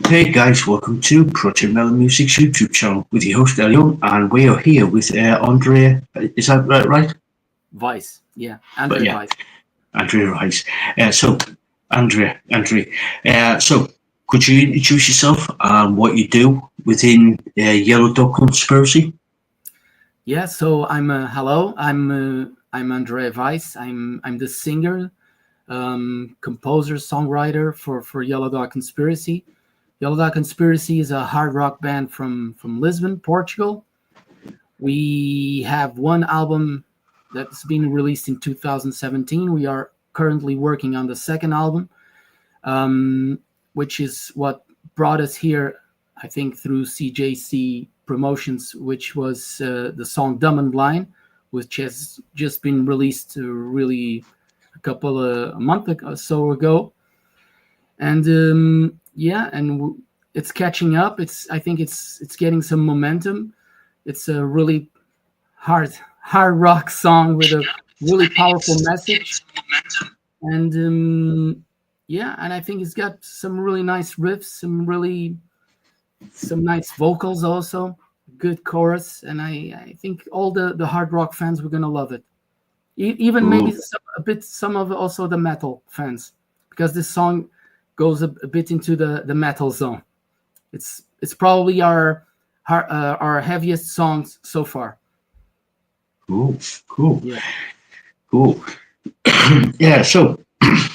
Hey guys, welcome to Project Melon Music's YouTube channel with your host Elion, and we are here with Andre. Is that right? Vice, yeah, But Andre yeah, Vice. Andrea Rice. So could you introduce yourself and what you do within Yellow Dog Conspiracy? Yeah, so I'm Andre Vice. I'm the singer, composer, songwriter for Yellow Dog Conspiracy. Yellow Dog Conspiracy is a hard rock band from Lisbon, Portugal. We have one album that's been released in 2017. We are currently working on the second album, um, which is what brought us here, I think, through CJC Promotions, which was the song Dumb and Blind, which has just been released really a month or so ago. And yeah, and it's catching up. I think it's getting some momentum. It's a really hard hard rock song with a really powerful message. And yeah, and I think it's got some really nice riffs, some nice vocals also, good chorus, and I think all the hard rock fans were gonna love it. Even maybe Ooh, some of also the metal fans, because this song goes a bit into the metal zone. It's probably our heaviest songs so far. cool, cool, Yeah. cool. Yeah, so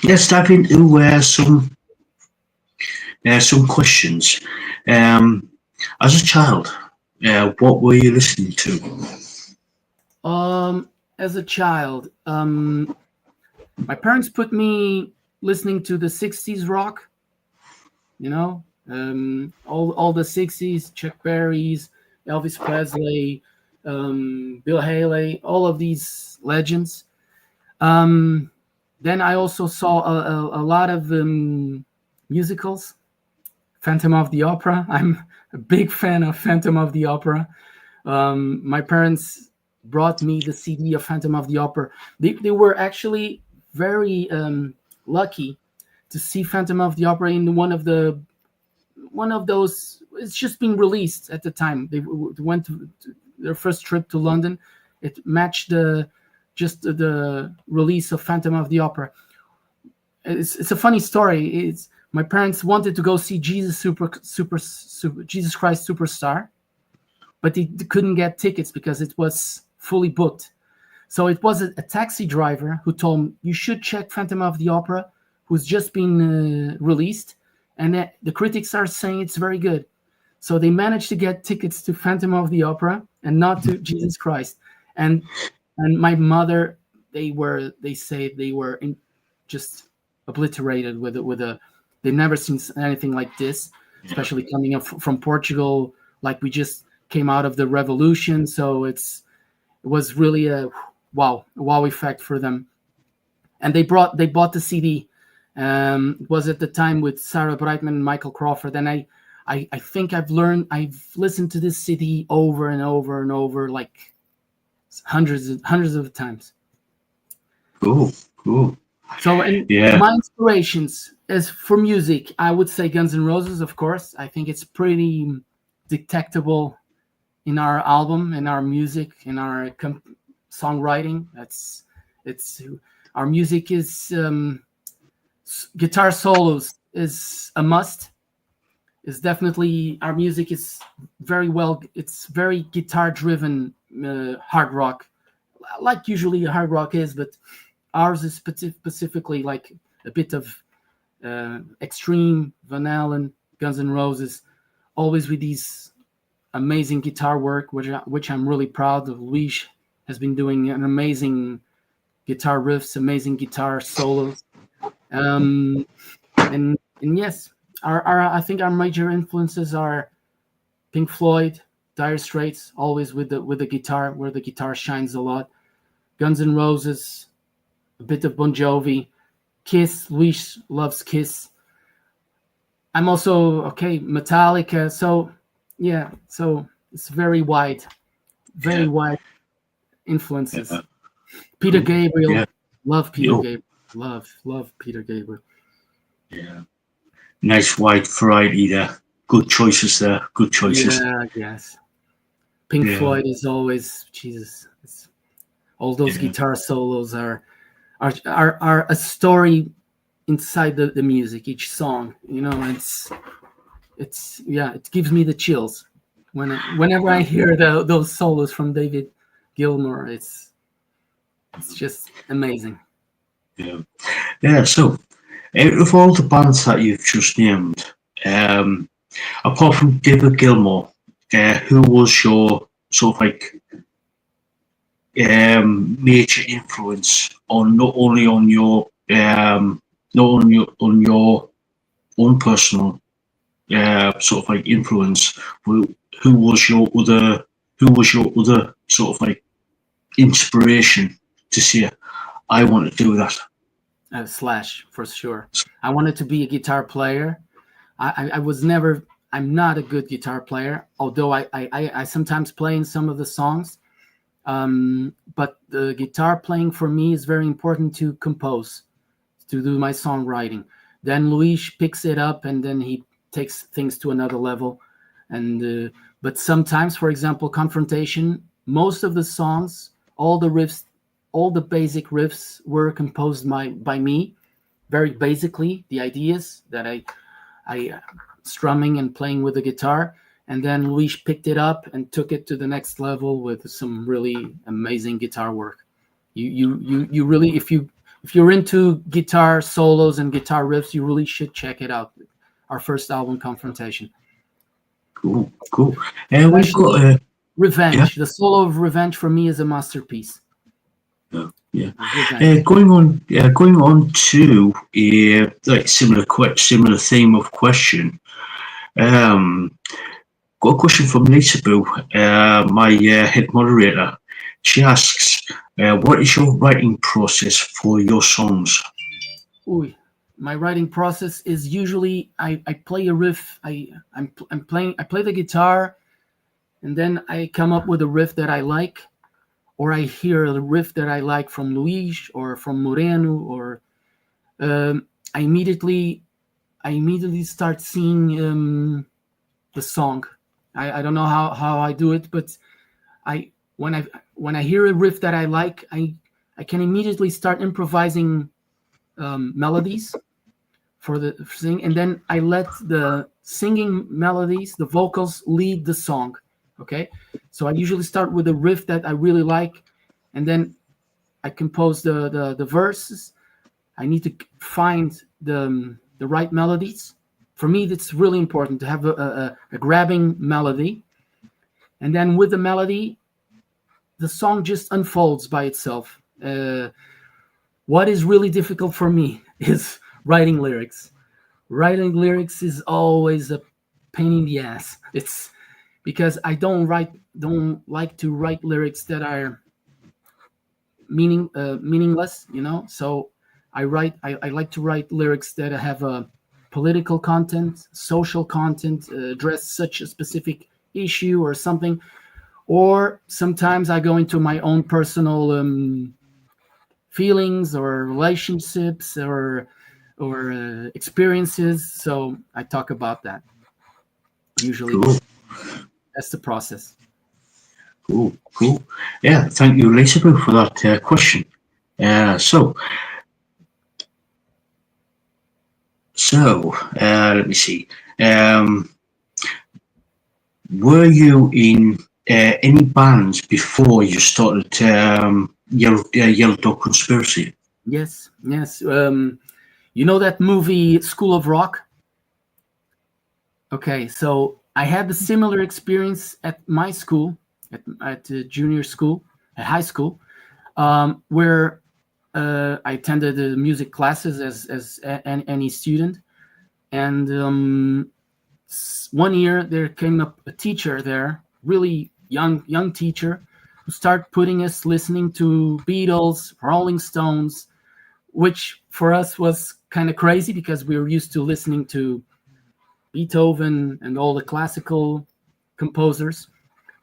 let's dive into some questions. Um, as a child, what were you listening to? As a child, my parents put me listening to the '60s rock. You know, all the '60s, Chuck Berry's, Elvis Presley, Bill Haley, all of these legends. Um, then I also saw a lot of musicals. Phantom of the Opera. I'm a big fan of Phantom of the Opera. My parents brought me the CD of Phantom of the Opera. They were actually very lucky to see Phantom of the Opera in one of those. It's just been released at the time. They went to their first trip to London. It matched the release of Phantom of the Opera. It's a funny story. It's My parents wanted to go see Jesus Christ Superstar, but they couldn't get tickets because it was fully booked. So it was a taxi driver who told me, you should check Phantom of the Opera, who's just been released, and the critics are saying it's very good. So they managed to get tickets to Phantom of the Opera and not to Jesus Christ. And my mother, they say they were just obliterated with a. They've never seen anything like this, Yeah. especially coming up from Portugal. Like we just came out of the revolution, so it was really a wow effect for them. And they bought the CD. It was at the time with Sarah Brightman and Michael Crawford, and I think I've listened to this CD over and over and over, like hundreds of times. Cool, cool. So, and Yeah, my inspirations as for music, I would say Guns N' Roses, of course. I think it's pretty detectable in our album, in our music, in our songwriting. It's Our music is guitar solos is a must. Is definitely Our music is very well. It's very guitar driven hard rock, like usually hard rock is, but ours is specifically like a bit of extreme Van Halen, Guns N' Roses, always with these amazing guitar work, which I'm really proud of. Luis has been doing an amazing guitar riffs, amazing guitar solos, um, and yes, our I think our major influences are Pink Floyd, Dire Straits, always with the guitar, where the guitar shines a lot. Guns N' Roses, a bit of Bon Jovi, Kiss. Luis loves Kiss. I'm also Metallica. So yeah, so it's very yeah, wide influences. yeah. Peter Cool. Yeah, Gabriel, love Peter yo, Gabriel, love Peter Gabriel. yeah. Nice wide variety there. good choices there. Good choices. Yeah, yes. Pink Yeah, Floyd is always Jesus. All those yeah, guitar solos are a story inside the music. Each song, it's yeah, it gives me the chills whenever I hear those solos from David Gilmour. It's just amazing. yeah. Yeah. So, out of all the bands that you've just named, um, apart from David Gilmour, who was your sort of like major influence on not only on your not on your own personal sort of like influence, who was your other sort of like inspiration to say I want to do that? Slash for sure. I wanted to be a guitar player. I was never. I'm not a good guitar player, although I sometimes play in some of the songs. But the guitar playing for me is very important to compose, to do my songwriting. Then Luis picks it up and then he takes things to another level. And but sometimes, for example, Confrontation, most of the songs, all the riffs, all the basic riffs were composed by me, very basically the ideas that I strumming and playing with the guitar, and then Luis picked it up and took it to the next level with some really amazing guitar work. You really, if you're into guitar solos and guitar riffs, you really should check it out. Our first album, Confrontation, Cool, cool. We've got especially yeah, Revenge. The solo of Revenge for me is a masterpiece. yeah, yeah. Revenge. Going on to a like similar theme of question. Um, Got a question from Lisa Boo, my head moderator. She asks, "What is your writing process for your songs?" Ooh, my writing process is usually I play a riff. I'm playing. I play the guitar, and then I come up with a riff that I like, or I hear a riff that I like from Luis or from Moreno, or um, I immediately I immediately start singing the song. I don't know how I do it, but I when I hear a riff that I like, I can immediately start improvising melodies for the sing, and then I let the singing melodies, the vocals, lead the song. Okay, so I usually start with a riff that I really like, and then I compose the verses. I need to find the right melodies. For me, it's really important to have a grabbing melody, and then with the melody, the song just unfolds by itself. What is really difficult for me is writing lyrics. Writing lyrics is always a pain in the ass. It's because I don't like to write lyrics that are meaningless, So I like to write lyrics that have a political content, social content, address such a specific issue or something. Or sometimes I go into my own personal feelings or relationships or experiences. So I talk about that. Usually, Cool, that's the process. cool, cool. Yeah, thank you, Lisa Boo, for that question. So, let me see. Um, were you in any bands before you started Yellow Dog Conspiracy? Yes, yes. You know that movie School of Rock? Okay, so I had a similar experience at my school, at junior school, at high school, where I attended the music classes as any student, and one year there came up a teacher there, really young teacher, who started putting us listening to Beatles, Rolling Stones, which for us was kind of crazy because we were used to listening to Beethoven and all the classical composers.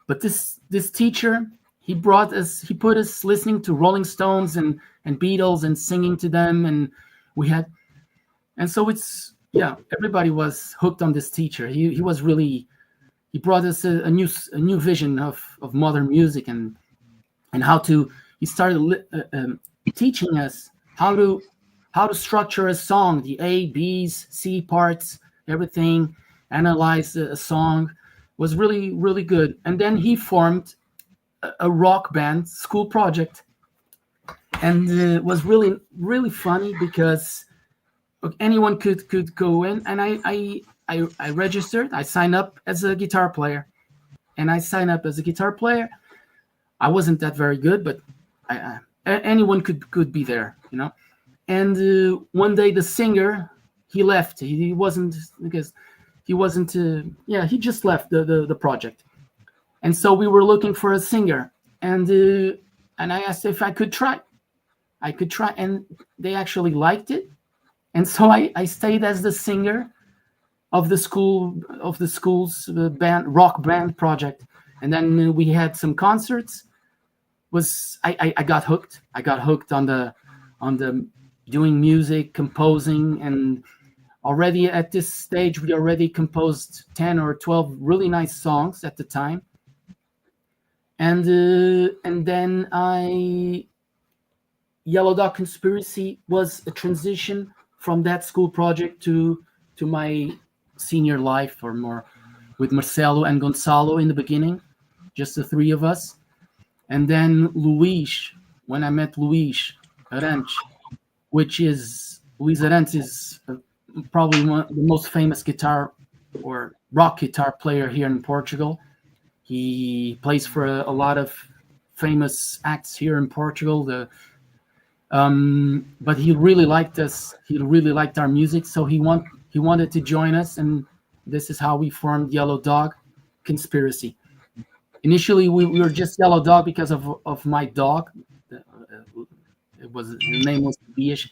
But this teacher, he put us listening to Rolling Stones and Beatles and singing to them, and we had, and so yeah, everybody was hooked on this teacher. He was really, he brought us a new vision of modern music, and how to, he started teaching us how to structure a song, the A, B's, C parts, everything, analyze a song. Was really, really good. And then he formed a rock band school project, and it was really, really funny because anyone could go in, and I registered. I signed up as a guitar player, and I signed up as a guitar player. I wasn't that very good, but anyone could be there, you know. And one day the singer, he left. He wasn't, because he wasn't. Yeah, he just left the project. And so we were looking for a singer, and I asked if I could try. I could try, and they actually liked it. And so I stayed as the singer of the school's band, rock band project. And then we had some concerts. I got hooked. I got hooked on the doing music, composing, and already at this stage we already composed 10 or 12 really nice songs at the time. And then I Yellow Dog Conspiracy was a transition from that school project to my senior life, or more, with Marcelo and Gonzalo in the beginning, just the three of us. And then Luis, when I met Luis Arantes, which is Luis Arantes is probably one of the most famous guitar or rock guitar player here in Portugal. He plays for a lot of famous acts here in Portugal. But he really liked us. He really liked our music, so he wanted to join us, and this is how we formed Yellow Dog Conspiracy. Initially, we were just Yellow Dog because of my dog. The name was Bish.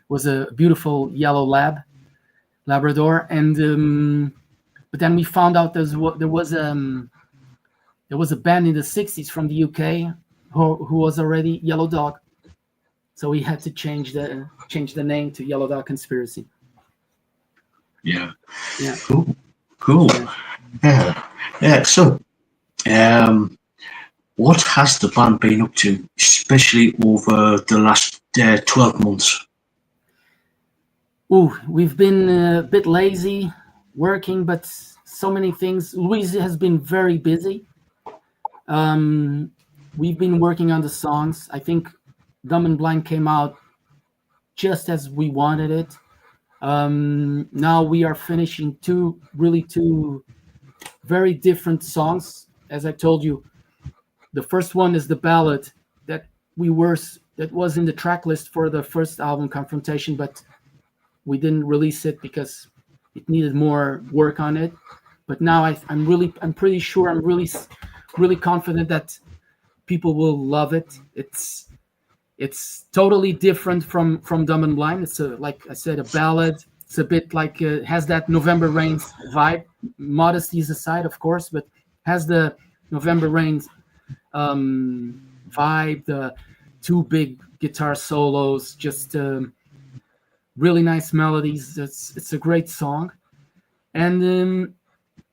Was a beautiful yellow Labrador, and but then we found out there was a band in the '60s from the UK who was already Yellow Dog. So we had to change the name to Yellow Dog Conspiracy. Yeah. Yeah. Cool. Yeah. Yeah. So, what has the band been up to, especially over the last 12 months? Ooh, we've been a bit lazy working, but so many things. Luis has been very busy. We've been working on the songs. I think Dumb and Blind came out just as we wanted it. Now we are finishing two very different songs. As I told you, the first one is the ballad that was in the track list for the first album, Confrontation, but we didn't release it because it needed more work on it. But now I'm pretty sure, I'm really confident that people will love it. It's totally different from Dumb and Blind. It's like I said, a ballad. It's a bit like has that November Rains vibe. Modesties aside, of course, but has the November Rains vibe. The two big guitar solos, just really nice melodies. It's a great song, and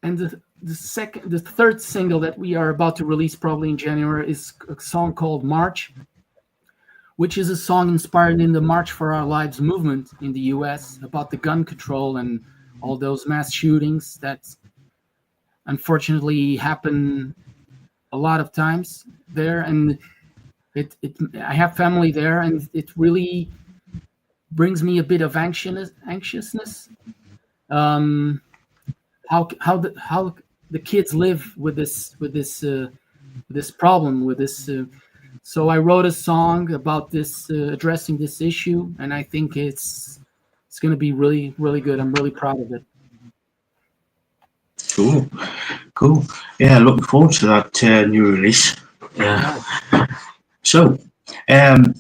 the third single that we are about to release probably in January is a song called March, which is a song inspired in the March for Our Lives movement in the US, about the gun control and all those mass shootings that unfortunately happen a lot of times there. And I have family there, and it really brings me a bit of anxiousness. How the kids live with this problem, with this. So I wrote a song about this, addressing this issue, and I think it's going to be really, really good. I'm really proud of it. Cool. Yeah, looking forward to that new release. Yeah. So,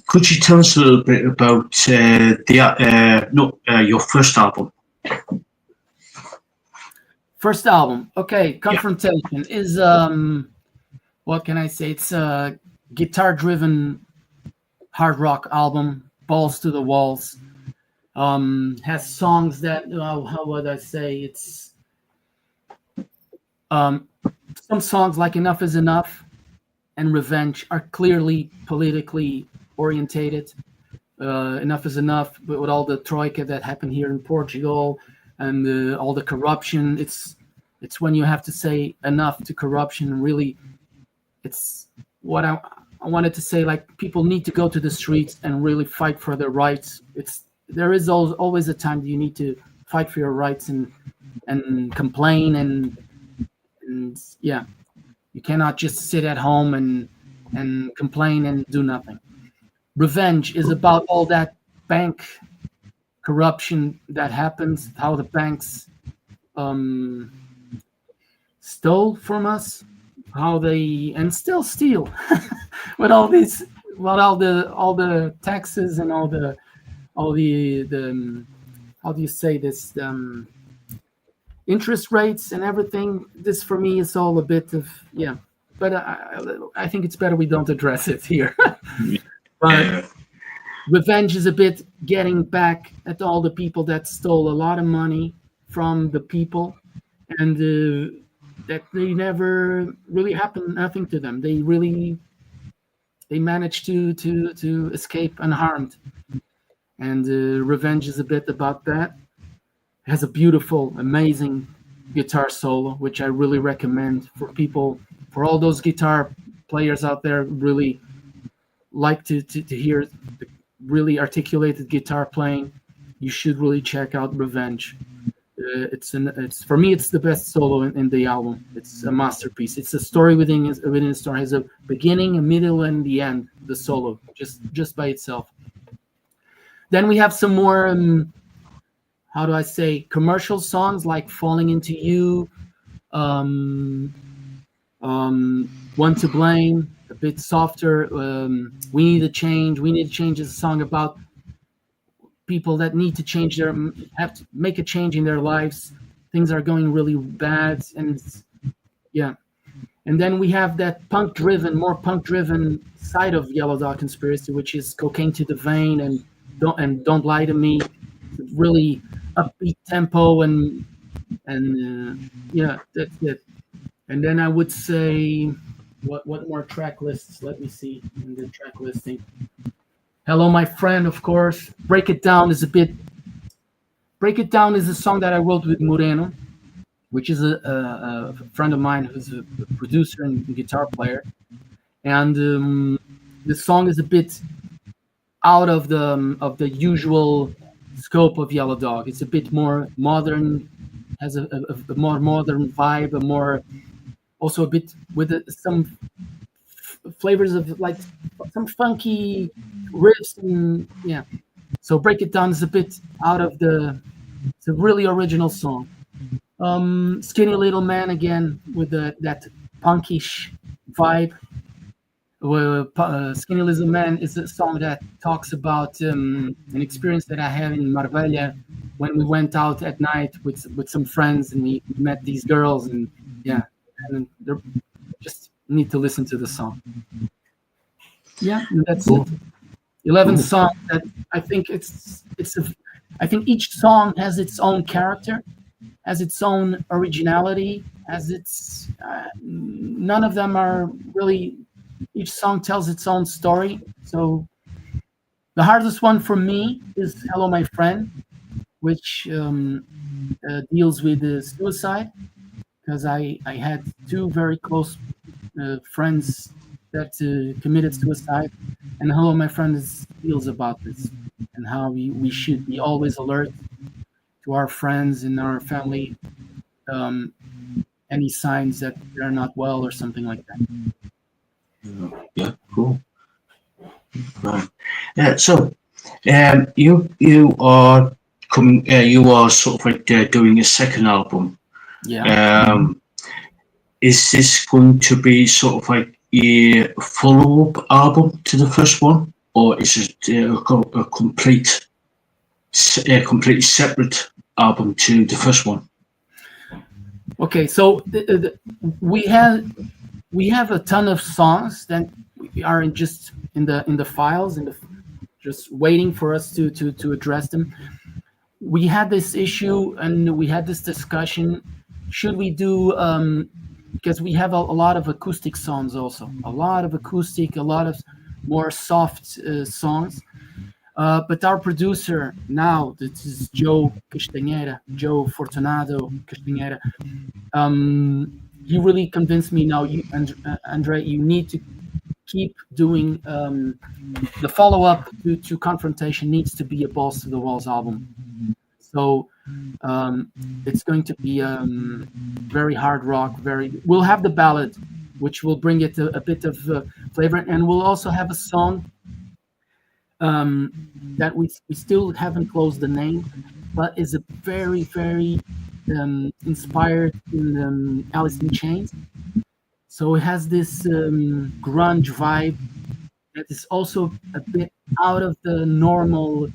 could you tell us a little bit about your first album? First album, okay. Confrontation is what can I say? It's a guitar-driven hard rock album, balls to the walls. Has songs that, how would I say, it's um, some songs like Enough Is Enough and Revenge are clearly politically orientated. Enough is enough, but with all the troika that happened here in Portugal and all the corruption, it's when you have to say enough to corruption. And really, it's what I wanted to say. Like, people need to go to the streets and really fight for their rights. There is always a time that you need to fight for your rights and complain and yeah, you cannot just sit at home and complain and do nothing. Revenge is about all that bank corruption that happens, how the banks um, stole from us, how they and still steal with all these, with all the taxes and all the how do you say this, interest rates and everything. This for me is all a bit of, yeah, but I think it's better we don't address it here. But Revenge is a bit getting back at all the people that stole a lot of money from the people, and that they never really happened nothing to them. They managed to escape unharmed, and Revenge is a bit about that. It has a beautiful, amazing guitar solo, which I really recommend for people, for all those guitar players out there really like to hear the really articulated guitar playing. You should really check out Revenge. It's for me, it's the best solo in the album. It's a masterpiece. It's a story within a story. It has a beginning, a middle, and the end. The solo, just by itself. Then we have some more, how do I say, commercial songs like "Falling Into You," "One to Blame," a bit softer. "We Need a Change." "We Need a Change" is a song about people that need to change have to make a change in their lives. Things are going really bad, and yeah. And then we have that more punk-driven side of Yellow Dog Conspiracy, which is "Cocaine to the Vein" and "Don't Lie to Me." Really upbeat tempo and yeah, that's it. And then I would say, what more track lists? Let me see in the track listing. "Hello, My Friend," of course. Break It Down" is a song that I wrote with Moreno, which is a friend of mine who's a producer and guitar player. And the song is a bit out of the usual scope of Yellow Dog. It's a bit more modern, has a more modern vibe, also a bit with some flavors of like some funky riffs, and yeah. So "Break It Down" is a bit out of it's a really original song. "Skinny Little Man" again with that punkish vibe. "Skinny Little Man" is a song that talks about an experience that I had in Marbella when we went out at night with some friends, and we met these girls, and yeah, and they're just need to listen to the song. Yeah, and that's it. 11 songs that I think I think each song has its own character, has its own originality, has its none of them are really. Each song tells its own story. So the hardest one for me is "Hello, My Friend," which deals with suicide, because I had two very close friends that committed suicide, and "Hello, My Friend" deals about this and how we should be always alert to our friends and our family, any signs that they're not well or something like that. Yeah, cool. Right. So, you are coming. You are sort of like doing a second album. Yeah. Is this going to be sort of like a follow-up album to the first one, or is it a completely separate album to the first one? Okay, so we have a ton of songs that are just in the files, just waiting for us to address them. we had this issue and we had this discussion. Should we do because we have a lot of acoustic songs, also a lot of acoustic, a lot of more soft songs. But our producer now, this is Joe Fortunato Castanheira. He really convinced me. Now, Andre, you need to keep doing the follow up to Confrontation needs to be a Balls to the Walls album. So it's going to be very hard rock. We'll have the ballad, which will bring it a bit of flavor, and we'll also have a song that we still haven't closed the name, but is a very inspired in Alice in Chains. So it has this grunge vibe that is also a bit out of the normal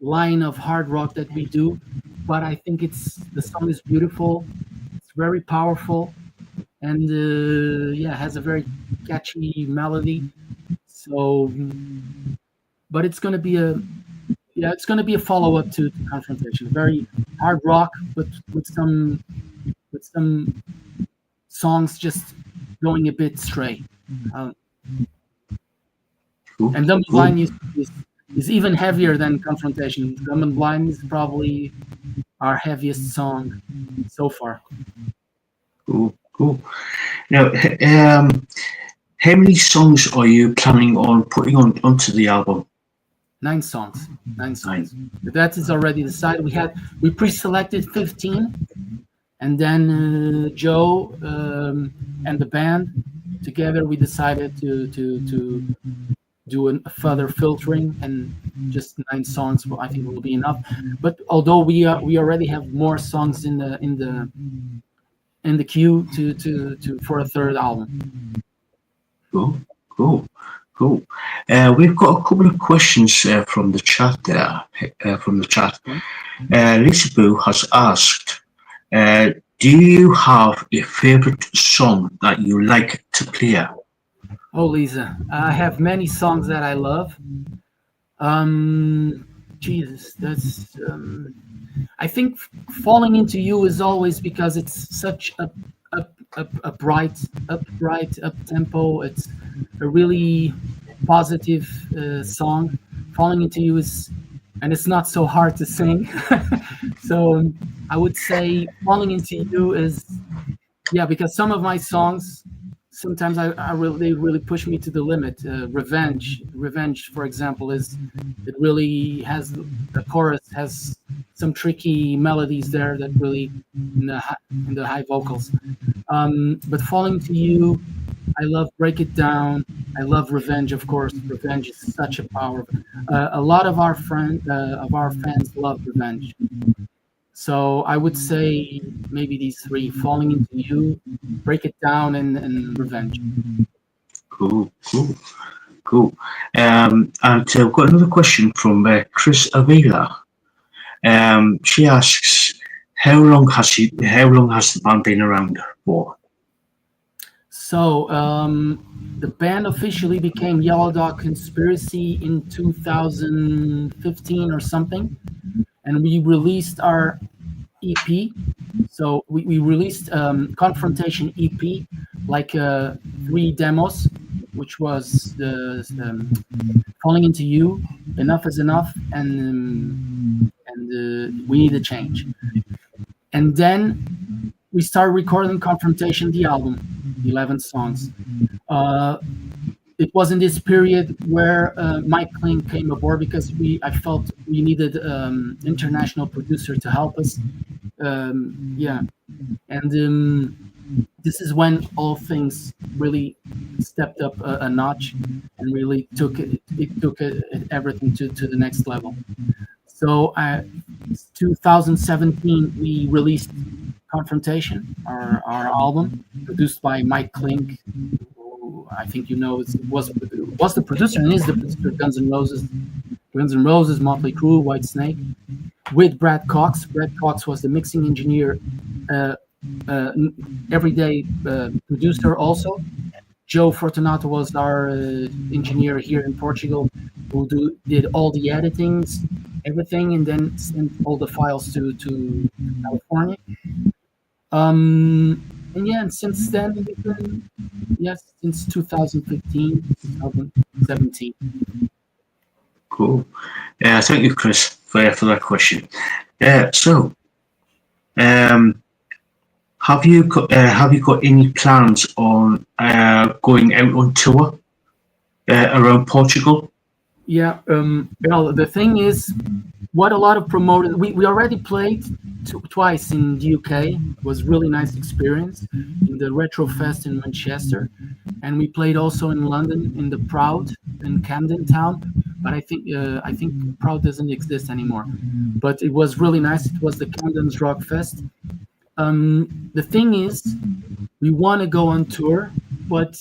line of hard rock that we do, but I think the song is beautiful. It's very powerful, and has a very catchy melody. So, but it's going to be a follow up to Confrontation. Very hard rock, but with some songs just going a bit stray. And Dumb and Blind is even heavier than Confrontation. Dumb and Blind is probably our heaviest song so far. Cool. Now, how many songs are you planning on putting onto the album? 9 songs. That is already decided. We pre-selected 15, and then Joe and the band together we decided to do a further filtering, and just 9 songs I think will be enough. But although we already have more songs in the queue to for a third album. Cool. We've got a couple of questions from the chat there. Lisa Boo has asked, do you have a favorite song that you like to play? Oh, Lisa, I have many songs that I love. Jesus, that's. I think "Falling Into You" is always because it's such a bright, up tempo. It's a really positive song. "Falling Into You" is, and it's not so hard to sing. So I would say "Falling Into You" is, because some of my songs. Sometimes they really push me to the limit. Revenge, for example, it really has the chorus has some tricky melodies there that really in the high vocals. But Falling to You, I love Break It Down. I love Revenge, of course. Revenge is such a power. A lot of our fans love Revenge. So I would say maybe these 3: Falling Into You, Break It Down, and Revenge. Cool. And we've got another question from Chris Avila. She asks, how long has the band been around for? So the band officially became Yellow Dog Conspiracy in 2015 or something. And we released our EP. So we released Confrontation EP, like 3 demos, which was the Falling Into You, Enough Is Enough, and We Need a Change. And then we started recording Confrontation, the album, 11 songs. It was in this period where Mike Klink came aboard because I felt we needed international producer to help us. This is when all things really stepped up a notch and really took everything to the next level. So 2017 we released Confrontation, our album, produced by Mike Klink. I think was the producer and is the producer of Guns N' Roses, Motley Crue, Whitesnake, with Brad Cox. Brad Cox was the mixing engineer, everyday producer also. Joe Fortunato was our engineer here in Portugal, who did all the editings, everything, and then sent all the files to California. And yeah, and since then we've been, yes, since 2015, 2017. Cool. Thank you, Chris, for that question. So, um, have you got any plans on going out on tour around Portugal? Yeah, well, the thing is, what a lot of promoters, we already played twice in the UK. It was really nice experience in the Retro Fest in Manchester, and we played also in London in the Proud in Camden Town. But I think Proud doesn't exist anymore. But it was really nice. It was the Camden's Rock Fest. The thing is, we want to go on tour, but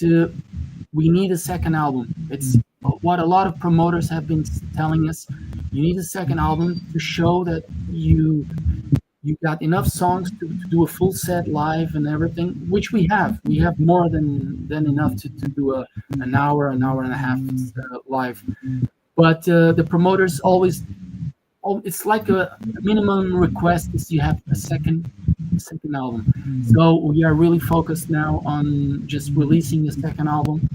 we need a second album. It's what a lot of promoters have been telling us. You need a second album to show that you got enough songs to do a full set live and everything, which we have. We have more than enough to do an hour and a half live. But the promoters always, it's like a minimum request is you have a second album. So we are really focused now on just releasing the second album,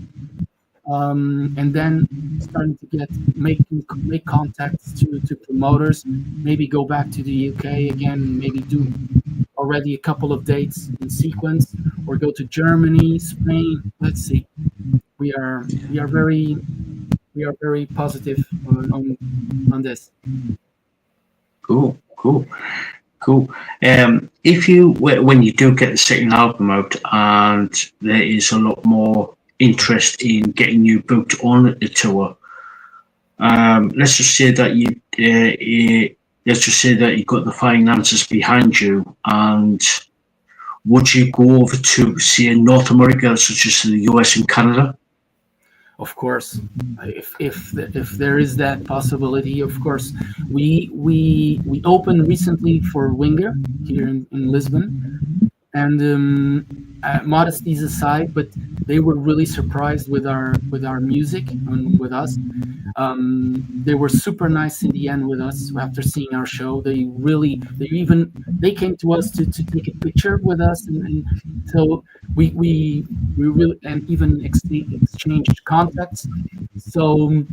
and then starting to make contacts to promoters. Maybe go back to the UK again. Maybe do already a couple of dates in sequence, or go to Germany, Spain. Let's see. We are very positive on this. Cool, cool, cool. When you do get the second album out, and there is a lot more interest in getting you booked on the tour, let's just say that let's just say that you got the finances behind you, and would you go over to say North America, such as the US and Canada? Of course, if there is that possibility, of course. We opened recently for Winger here in Lisbon, and modesties aside, but they were really surprised with our music and with us. They were super nice in the end with us after seeing our show. They came to us to take a picture with us, and so we really, and even exchanged contacts. So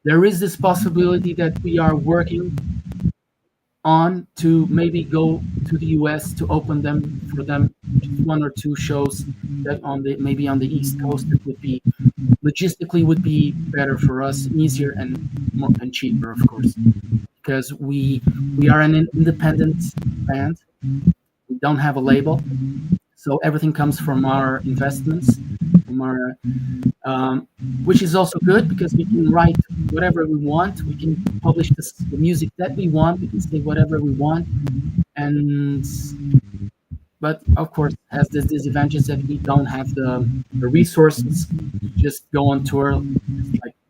there is this possibility that we are working on to maybe go to the US to open for them just one or two shows that maybe on the East Coast. It would be logistically better for us, easier and cheaper, of course, because we are an independent band. We don't have a label, so everything comes from our investments, from our which is also good because we can write whatever we want. We can publish the music that we want. We can say whatever we want, and but of course has this disadvantage that we don't have the resources to just go on tour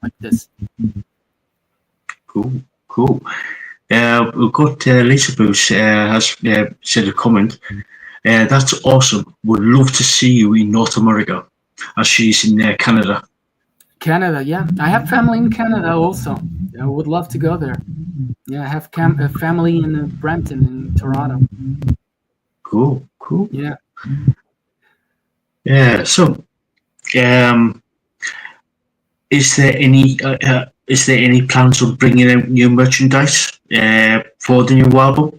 like this. Cool, cool. We've got Lisa Bruce has said a comment. That's awesome. Would love to see you in North America, as she's in Canada. Canada, yeah. I have family in Canada also. I would love to go there. Yeah, I have a family in Brampton, in Toronto. Cool, cool. Yeah. Yeah. So, is there any plans on bringing out new merchandise for the new album?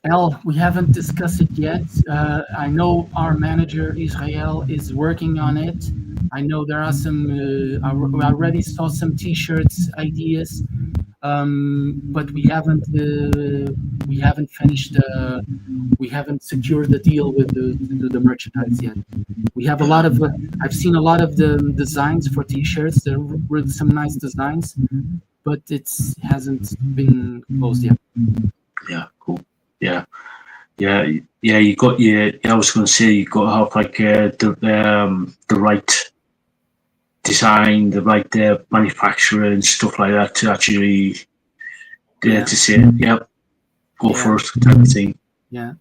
Well, we haven't discussed it yet. I know our manager Israel is working on it. I know there are some. I already saw some T-shirts ideas, but we haven't finished. We haven't secured the deal with the merchandise yet. We have a lot of. I've seen a lot of the designs for T-shirts. There were some nice designs, but it hasn't been closed yet. Yeah, cool. Yeah. You got I was going to say you got to have like the right design, the right manufacturer and stuff like that to actually to say, go for it type of thing. Yeah.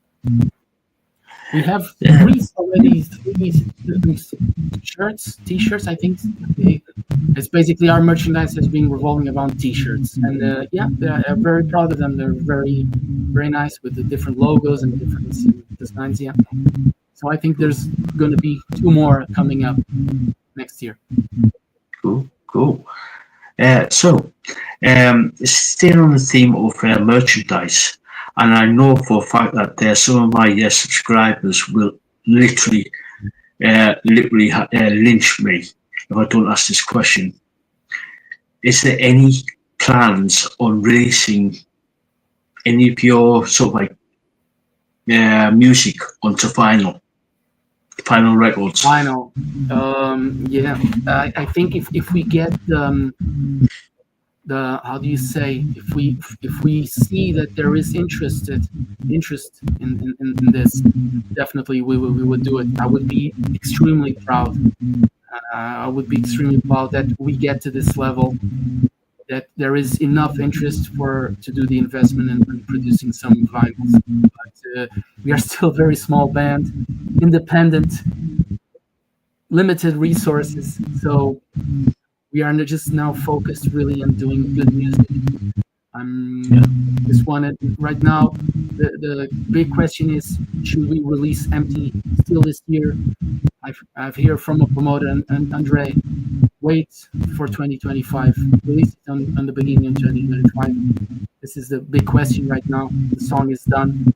We have Yeah. three different shirts, t-shirts. I think it's basically our merchandise has been revolving around t-shirts, and yeah, I'm very proud of them. They're very nice with the different logos and different designs. Yeah, so I think there's going to be two more coming up next year. Cool, cool. Staying on the theme of merchandise, and I know for a fact that some of my subscribers will literally, lynch me if I don't ask this question. Is there any plans on releasing any of your sort of like music onto vinyl records? Vinyl, yeah. I think if we get the how do you say, if we see that there is interest in this, definitely we would do it. I would be extremely proud. I would be extremely proud that we get to this level, that there is enough interest to do the investment in producing some vinyls. But we are still a very small band, independent, limited resources, so we are just now focused really on doing good music. I'm just wanted right now. The big question is, should we release Empty still this year? I've heard from a promoter, and Andre, wait for 2025. Release it on the beginning of 2025. This is the big question right now. The song is done,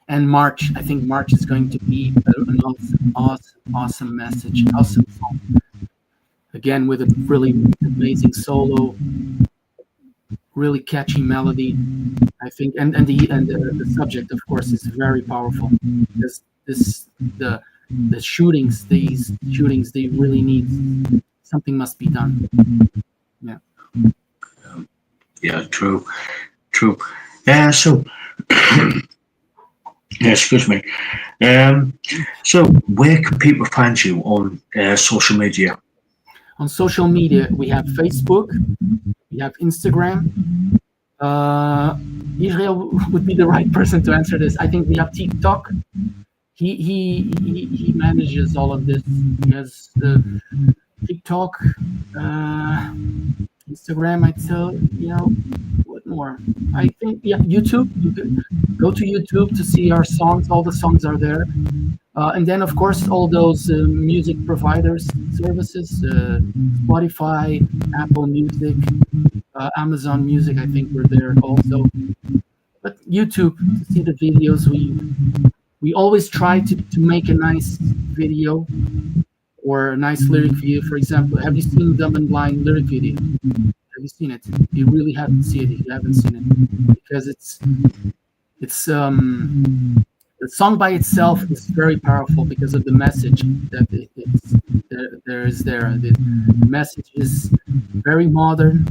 and March. I think March is going to be an awesome message, awesome song. Again, with a really amazing solo, really catchy melody, I think, and the subject, of course, is very powerful. Because the shootings, they really need something must be done. Yeah. Yeah, true. So, excuse me. So, where can people find you on social media? On social media, we have Facebook, we have Instagram. Israel would be the right person to answer this. I think we have TikTok. He manages all of this. He has the TikTok, Instagram. I'd say, what more? I think YouTube. You can go to YouTube to see our songs. All the songs are there. And then, of course, all those music providers, services, Spotify, Apple Music, Amazon Music, I think we're there also. But YouTube, to see the videos, we always try to make a nice video or a nice lyric video. For example, have you seen Dumb and Blind lyric video? Have you seen it? You really haven't seen it if you haven't seen it. Because it's the song by itself is very powerful because of the message that there is there. The message is very modern.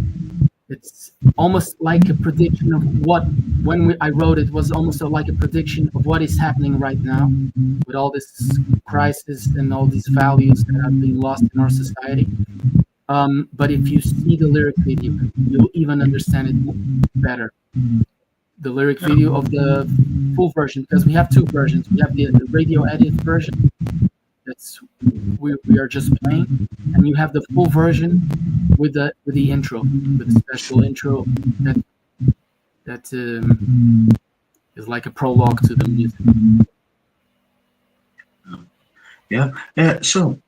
It's almost like a prediction of I wrote it was almost like a prediction of what is happening right now with all this crisis and all these values that are being lost in our society. But if you see the lyric video, you'll even understand it better. The lyric video of the full version, because we have two versions. We have the radio edit version that's we are just playing, and you have the full version with the intro, with the special intro that is like a prologue to the music. Yeah. So,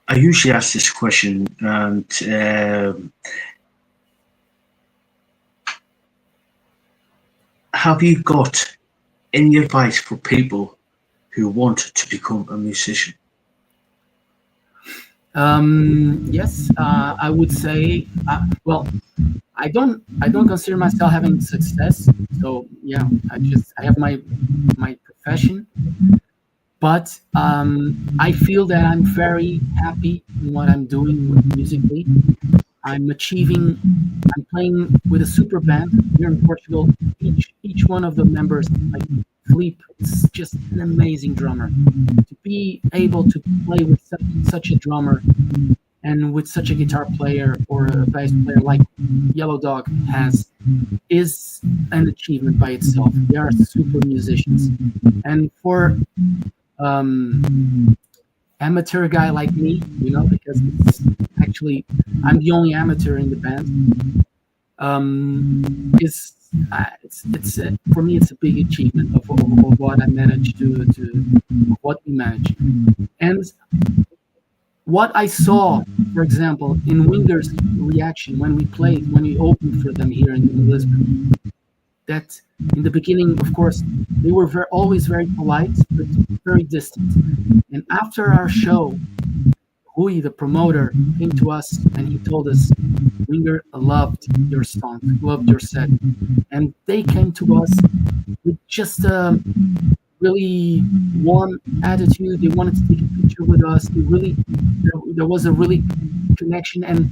I usually ask this question, and have you got any advice for people who want to become a musician? Yes, I would say. Well, I don't consider myself having success. So yeah, I have my profession, but I feel that I'm very happy in what I'm doing musically. I'm playing with a super band here in Portugal. Each one of the members, like Felipe, is just an amazing drummer. To be able to play with such a drummer and with such a guitar player or a bass player like Yellow Dog has is an achievement by itself. They are super musicians. And for amateur guy like me, because it's actually I'm the only amateur in the band. It's for me it's a big achievement of what I managed to what we managed. And what I saw, for example, in Winger's reaction when we opened for them here in Lisbon, that in the beginning, of course, they were always very polite, but very distant. And after our show, Rui, the promoter, came to us and he told us, Winger loved your song, loved your set. And they came to us with just a really warm attitude. They wanted to take a picture with us. There was a really connection, and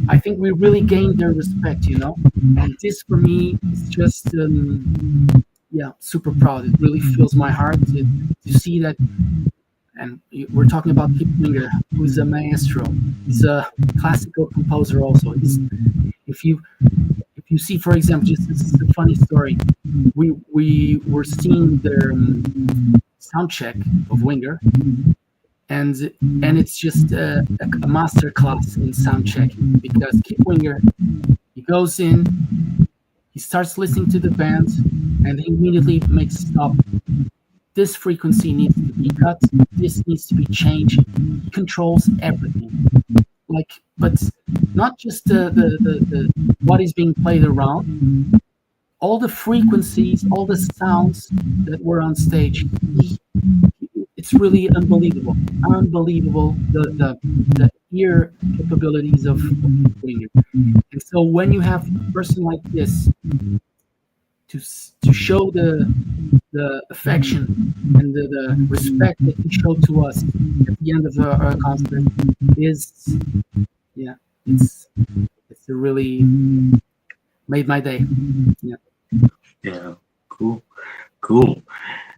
I think we really gained their respect, And this for me is just, super proud. It really fills my heart to see that. And we're talking about Kip Winger, who's a maestro. He's a classical composer also. If you see, for example, this is a funny story. We were seeing their sound check of Winger, and it's just a master class in sound checking, because Kip Winger, he goes in, he starts listening to the band, and he immediately makes stop. This frequency needs to be cut. This needs to be changed. He controls everything. But not just the what is being played around. All the frequencies, all the sounds that were on stage. It's really unbelievable. Unbelievable the ear capabilities of Winger. And so when you have a person like this to show the affection and the respect that he showed to us at the end of our concert it's really made my day. Yeah, cool.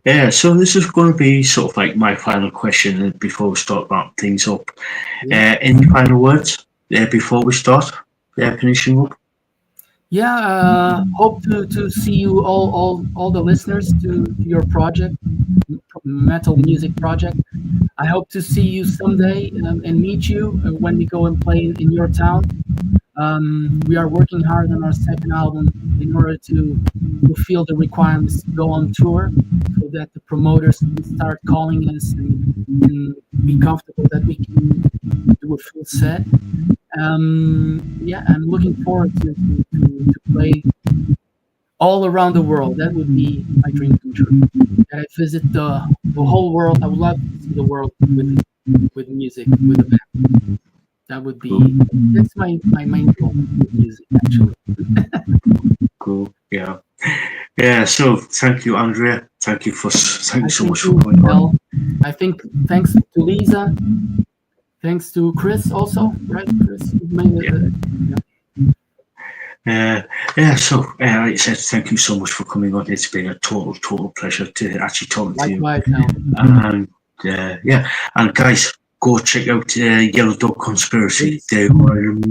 Yeah, so this is going to be sort of like my final question before we start wrapping things up. Any final words before we start finishing up? Hope to see you all the listeners to your project, metal music project. I hope to see you someday and meet you when we go and play in your town. We are working hard on our second album in order to fulfill the requirements to go on tour, so that the promoters can start calling us and be comfortable that we can do a full set. I'm looking forward to play all around the world. That would be my dream come true. That I visit the whole world. I would love to see the world with music, with a band. That's my main goal with music, actually. Cool. Yeah. So thank you, Andrea. Thank you so much for coming on. I think thanks to Lisa. Thanks to Chris also, right? Chris, you made So like I said, thank you so much for coming on. It's been a total pleasure to actually talk to you. And and guys, go check out Yellow Dog Conspiracy. Please. They are an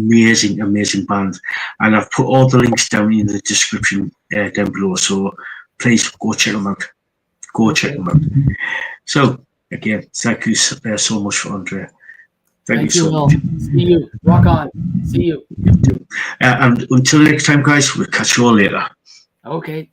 amazing band, and I've put all the links down in the description down below. So please go check them out. Check them out. So again, thank you so much, Andrea. Thank you so much. See you. Rock on. See you. And until next time, guys, we'll catch you all later. Okay.